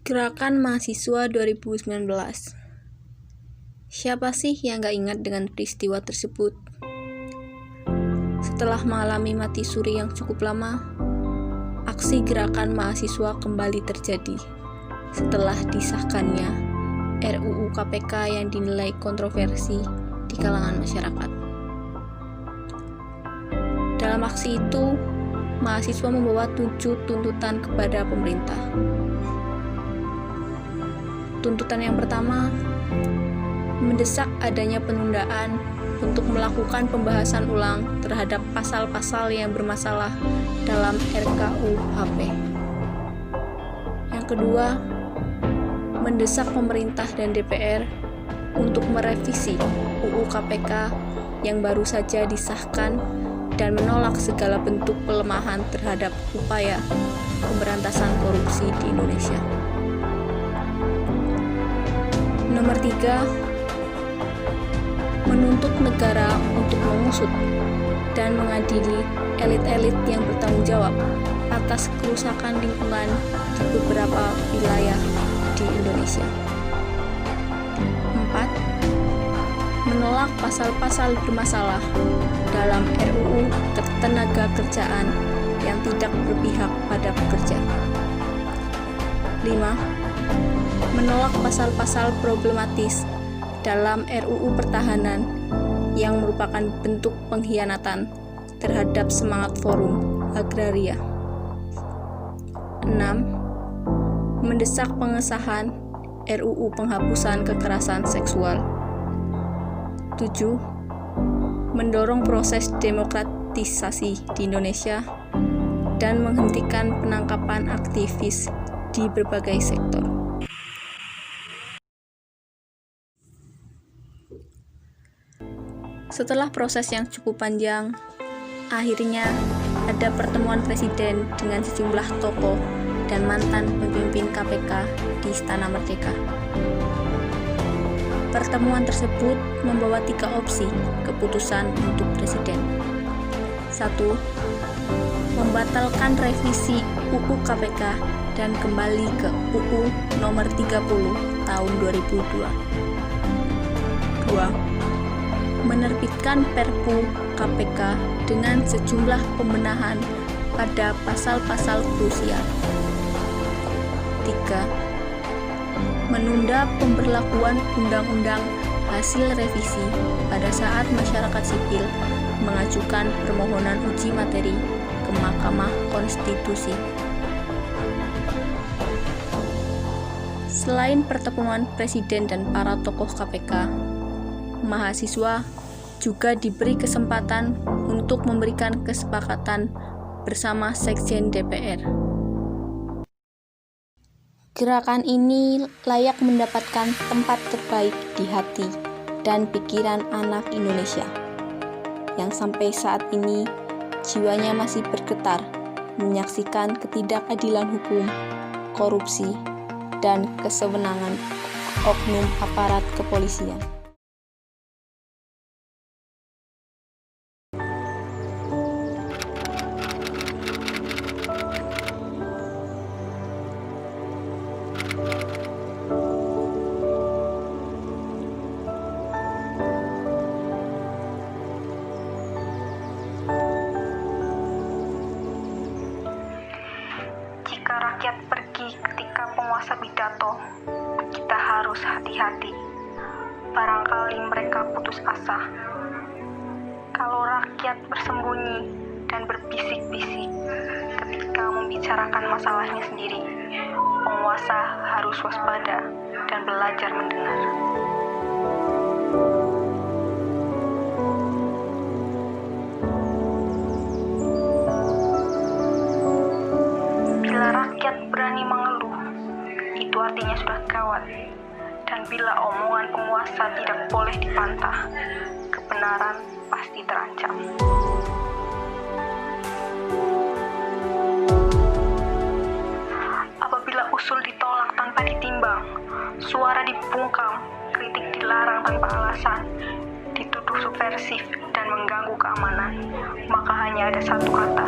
Gerakan Mahasiswa 2019. Siapa sih yang gak ingat dengan peristiwa tersebut? Setelah mengalami mati suri yang cukup lama, aksi gerakan mahasiswa kembali terjadi setelah disahkannya RUU KPK yang dinilai kontroversi di kalangan masyarakat. Dalam aksi itu, mahasiswa membawa 7 tuntutan kepada pemerintah. Tuntutan yang pertama, mendesak adanya penundaan untuk melakukan pembahasan ulang terhadap pasal-pasal yang bermasalah dalam RKUHP. Yang kedua, mendesak pemerintah dan DPR untuk merevisi UU KPK yang baru saja disahkan dan menolak segala bentuk pelemahan terhadap upaya pemberantasan korupsi di Indonesia. Nomor 3, menuntut negara untuk mengusut dan mengadili elit-elit yang bertanggung jawab atas kerusakan lingkungan di beberapa wilayah di Indonesia. 4, menolak pasal-pasal bermasalah dalam RUU Ketenagakerjaan yang tidak berpihak pada pekerja. 5, menolak pasal-pasal problematis dalam RUU Pertahanan yang merupakan bentuk pengkhianatan terhadap semangat forum agraria. 6, mendesak pengesahan RUU Penghapusan Kekerasan Seksual. 7, mendorong proses demokratisasi di Indonesia dan menghentikan penangkapan aktivis di berbagai sektor. Setelah proses yang cukup panjang, akhirnya ada pertemuan presiden dengan sejumlah tokoh dan mantan pemimpin KPK di Istana Merdeka. Pertemuan tersebut membawa 3 opsi keputusan untuk presiden. 1, membatalkan revisi UU KPK dan kembali ke UU nomor 30 tahun 2002. 2, menerbitkan Perpu KPK dengan sejumlah pembenahan pada pasal-pasal krusial. 3, menunda pemberlakuan undang-undang hasil revisi pada saat masyarakat sipil mengajukan permohonan uji materi ke Mahkamah Konstitusi. Selain pertemuan presiden dan para tokoh KPK, mahasiswa juga diberi kesempatan untuk memberikan kesepakatan bersama Sekjen DPR. Gerakan ini layak mendapatkan tempat terbaik di hati dan pikiran anak Indonesia yang sampai saat ini jiwanya masih bergetar menyaksikan ketidakadilan hukum, korupsi, dan kesewenangan oknum aparat kepolisian. Jika rakyat pergi ketika penguasa pidato, kita harus hati-hati. Barangkali mereka putus asa. Kalau rakyat bersembunyi dan berbisik-bisik ketika membicarakan masalahnya sendiri, penguasa harus waspada dan belajar mendengar. Rakyat berani mengeluh, itu artinya sudah gawat. Dan bila omongan penguasa tidak boleh dibantah, kebenaran pasti terancam. Apabila usul ditolak tanpa ditimbang, suara dibungkam, kritik dilarang tanpa alasan, dituduh subversif dan mengganggu keamanan, maka hanya ada satu kata: